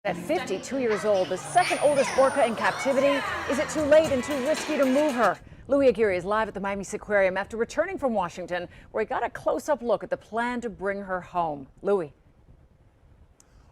At 52 years old, the second oldest orca in captivity, is it too late and too risky to move her? Louis Aguirre is live at the Miami Seaquarium after returning from Washington, where he got a close-up look at the plan to bring her home. Louis.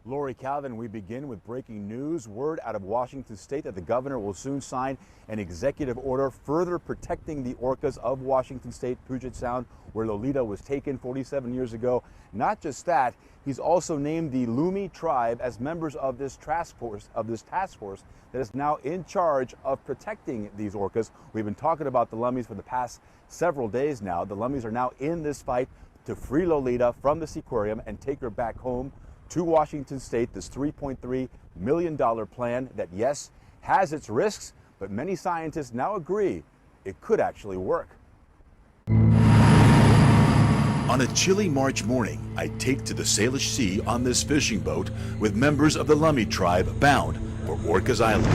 Lori Calvin, we begin with breaking news. Word out of Washington state that the governor will soon sign an executive order further protecting the orcas of Washington state, Puget Sound, where Lolita was taken 47 years ago. Not just that, he's also named the Lummi tribe as members of this task force that is now in charge of protecting these orcas. We've been talking about the Lummis for the past several days now. The Lummis are now in this fight to free Lolita from the Seaquarium and take her back home to Washington state. This $3.3 million plan that, yes, has its risks, but many scientists now agree it could actually work. On a chilly March morning, I take to the Salish Sea on this fishing boat with members of the Lummi tribe bound for Orcas Island.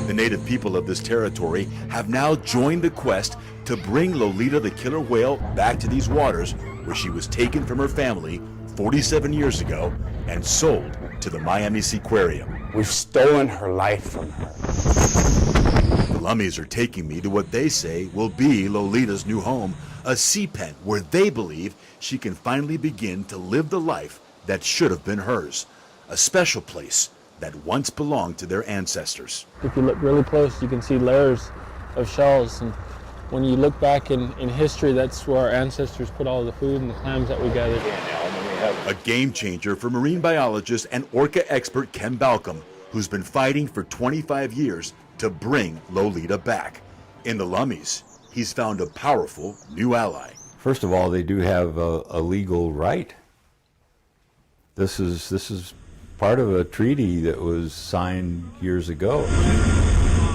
The native people of this territory have now joined the quest to bring Lolita the killer whale back to these waters where she was taken from her family 47 years ago and sold to the Miami Seaquarium. We've stolen her life from her. The Lummis are taking me to what they say will be Lolita's new home, a sea pen where they believe she can finally begin to live the life that should have been hers. A special place that once belonged to their ancestors. If you look really close, you can see layers of shells. And when you look back in history, that's where our ancestors put all the food and the clams that we gathered. A game changer for marine biologist and orca expert Ken Balcom, who's been fighting for 25 years to bring Lolita back. In the Lummis, he's found a powerful new ally. First of all, they do have a legal right. This is part of a treaty that was signed years ago.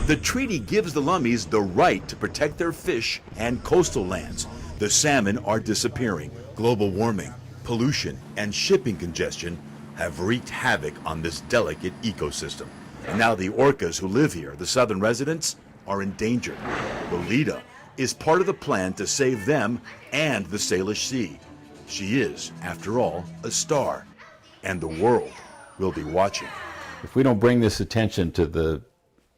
The treaty gives the Lummis the right to protect their fish and coastal lands. The salmon are disappearing. Global warming, pollution, and shipping congestion have wreaked havoc on this delicate ecosystem. And now the orcas who live here, the southern residents, are endangered. Lolita is part of the plan to save them and the Salish Sea. She is, after all, a star, and the world will be watching. If we don't bring this attention to the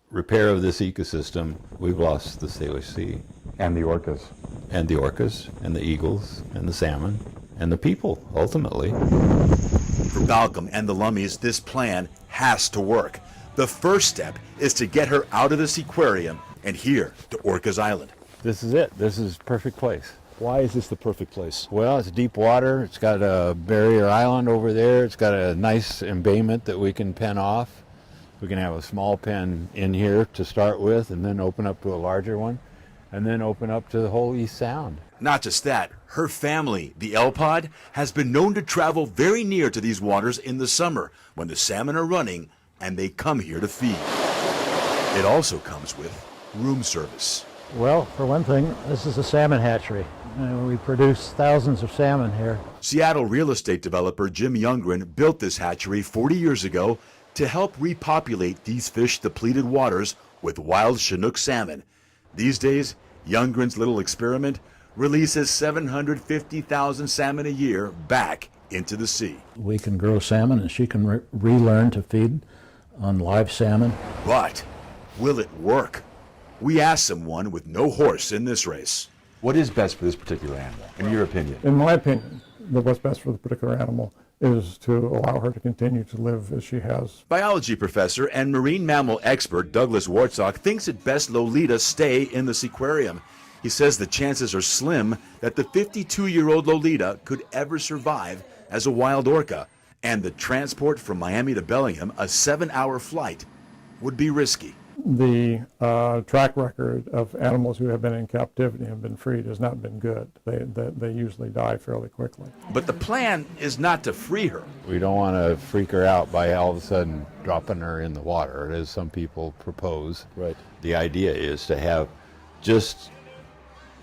repair of this ecosystem, we've lost the Salish Sea. And the orcas. And the orcas, and the eagles, and the salmon, and the people, ultimately. For Balcom and the Lummis, this plan has to work. The first step is to get her out of the Seaquarium and here to Orcas Island. This is it. This is perfect place. Why is this the perfect place? Well, it's deep water. It's got a barrier island over there. It's got a nice embayment that we can pen off. We can have a small pen in here to start with and then open up to a larger one and then open up to the whole East Sound. Not just that, her family, the L-Pod, has been known to travel very near to these waters in the summer when the salmon are running and they come here to feed. It also comes with room service. Well, for one thing, this is a salmon hatchery. We produce thousands of salmon here. Seattle real estate developer Jim Youngren built this hatchery 40 years ago to help repopulate these fish-depleted waters with wild Chinook salmon. These days, Youngren's little experiment releases 750,000 salmon a year back into the sea. We can grow salmon and she can relearn to feed on live salmon. But will it work? We asked someone with no horse in this race. What is best for this particular animal, in your opinion? In my opinion, what's best for the particular animal is to allow her to continue to live as she has. Biology professor and marine mammal expert Douglas Wartsock thinks it best Lolita stay in the Seaquarium. He says the chances are slim that the 52-year-old Lolita could ever survive as a wild orca, and the transport from Miami to Bellingham, a 7-hour flight, would be risky. The track record of animals who have been in captivity and been freed has not been good. They usually die fairly quickly. But the plan is not to free her. We don't want to freak her out by all of a sudden dropping her in the water, as some people propose. Right. The idea is to have just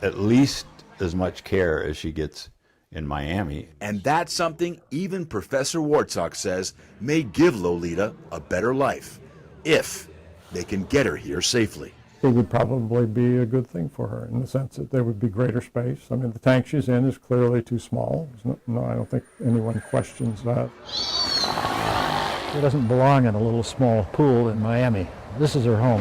at least as much care as she gets in Miami. And that's something even Professor Wartsock says may give Lolita a better life, if they can get her here safely. It would probably be a good thing for her in the sense that there would be greater space. I mean, the tank she's in is clearly too small. No, I don't think anyone questions that. She doesn't belong in a little small pool in Miami. This is her home.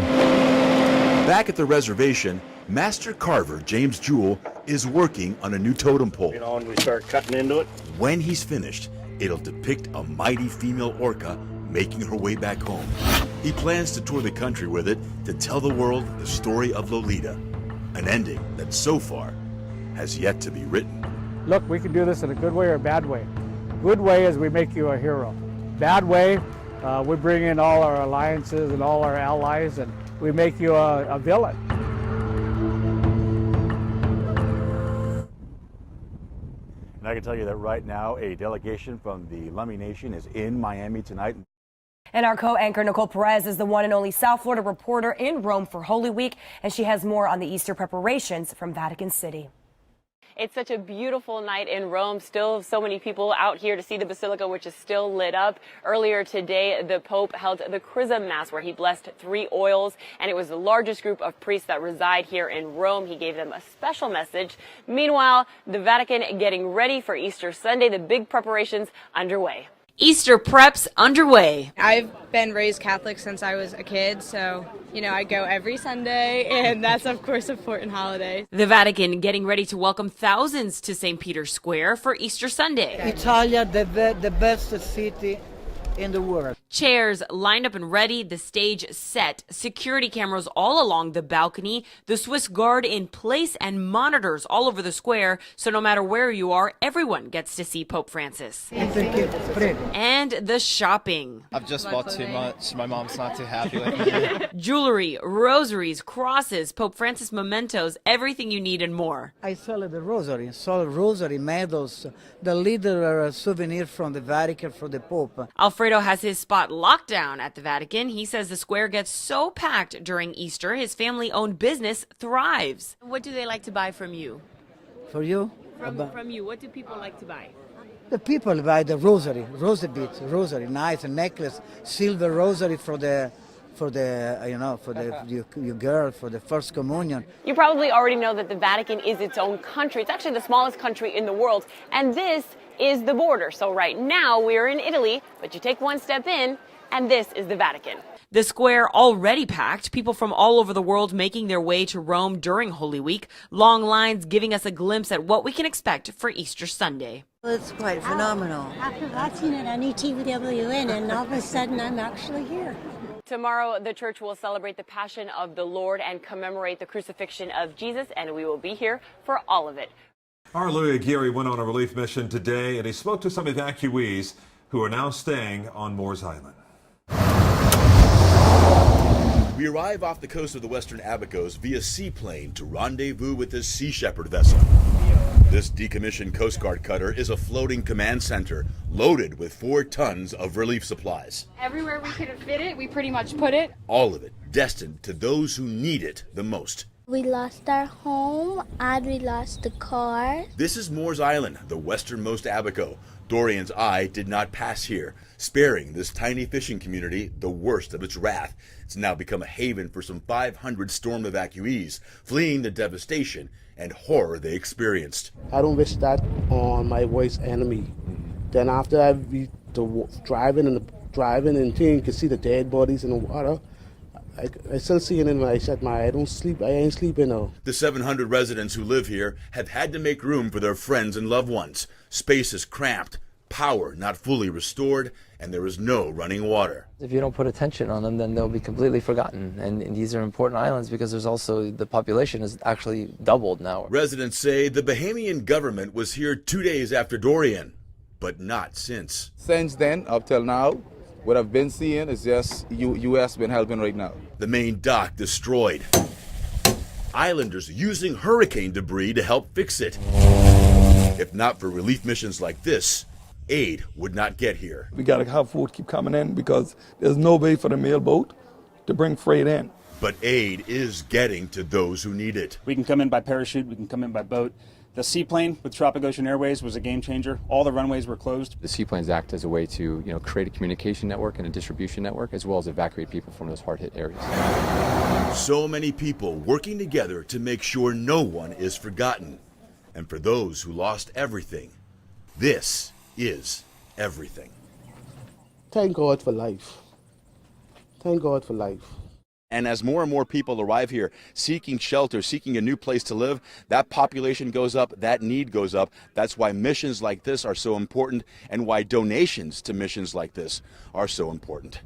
Back at the reservation, Master Carver James Jewell is working on a new totem pole. You know, when we start cutting into it. When he's finished, it'll depict a mighty female orca making her way back home. He plans to tour the country with it to tell the world the story of Lolita, an ending that so far has yet to be written. Look, we can do this in a good way or a bad way. Good way is we make you a hero. Bad way, we bring in all our alliances and all our allies and we make you a villain. And I can tell you that right now, a delegation from the Lummi Nation is in Miami tonight. And our co-anchor Nicole Perez is the one and only South Florida reporter in Rome for Holy Week, and she has more on the Easter preparations from Vatican City. It's such a beautiful night in Rome. Still so many people out here to see the Basilica, which is still lit up. Earlier today, the Pope held the Chrism Mass where he blessed 3 oils, and it was the largest group of priests that reside here in Rome. He gave them a special message. Meanwhile, the Vatican getting ready for Easter Sunday, the big preparations underway. Easter preps underway. I've been raised Catholic since I was a kid, so, you know, I go every Sunday, and that's, of course, an important holiday. The Vatican getting ready to welcome thousands to St. Peter's Square for Easter Sunday. Italia, the best city in the world. Chairs lined up and ready, the stage set, security cameras all along the balcony, the Swiss Guard in place, and monitors all over the square, so no matter where you are, everyone gets to see Pope Francis. And the shopping. I've just bought too much. My mom's not too happy with me. Jewelry, rosaries, crosses, Pope Francis mementos, everything you need and more. I sold the rosary, rosary medals, the little souvenir from the Vatican for the Pope. Alfredo has his spot locked down at the Vatican. He says the square gets so packed during Easter, his family-owned business thrives. What do they like to buy from you? For you? From you, what do people like to buy? The people buy the rosary, rosary beads, rosary, nice, a necklace, silver rosary for your girl, for the first communion. You probably already know that the Vatican is its own country. It's actually the smallest country in the world, and this is the border. So right now we're in Italy, but you take one step in, and this is the Vatican. The square already packed, people from all over the world making their way to Rome during Holy Week. Long lines giving us a glimpse at what we can expect for Easter Sunday. Well, it's quite phenomenal. After watching it on ETWN, and all of a sudden I'm actually here. Tomorrow, the church will celebrate the Passion of the Lord and commemorate the crucifixion of Jesus, and we will be here for all of it. Our Louis Aguirre went on a relief mission today, and he spoke to some evacuees who are now staying on Moores Island. We arrive off the coast of the Western Abacos via seaplane to rendezvous with the Sea Shepherd vessel. This decommissioned Coast Guard cutter is a floating command center loaded with 4 tons of relief supplies. Everywhere we could fit it, we pretty much put it. All of it destined to those who need it the most. We lost our home and we lost the car. This is Moores Island, the westernmost Abaco. Dorian's eye did not pass here, sparing this tiny fishing community the worst of its wrath. It's now become a haven for some 500 storm evacuees, fleeing the devastation and horror they experienced. I don't wish that on my worst enemy. Then after I be driving and you can see the dead bodies in the water. I still see it in my shut my eye. I don't sleep. I ain't sleeping now. The 700 residents who live here have had to make room for their friends and loved ones. Space is cramped, power not fully restored, and there is no running water. If you don't put attention on them, then they'll be completely forgotten. And these are important islands because there's also the population has actually doubled now. Residents say the Bahamian government was here 2 days after Dorian, but not since. Since then, up till now, what I've been seeing is just U.S. been helping right now. The main dock destroyed. Islanders using hurricane debris to help fix it. If not for relief missions like this, aid would not get here. We got to have food keep coming in because there's no way for the mail boat to bring freight in. But aid is getting to those who need it. We can come in by parachute, we can come in by boat. The seaplane with Tropic Ocean Airways was a game changer. All the runways were closed. The seaplanes act as a way to, create a communication network and a distribution network, as well as evacuate people from those hard-hit areas. So many people working together to make sure no one is forgotten. And for those who lost everything, this is everything. thank God for life. Thank God for life. And as more and more people arrive here seeking shelter, seeking a new place to live, that population goes up, that need goes up. That's why missions like this are so important and why donations to missions like this are so important.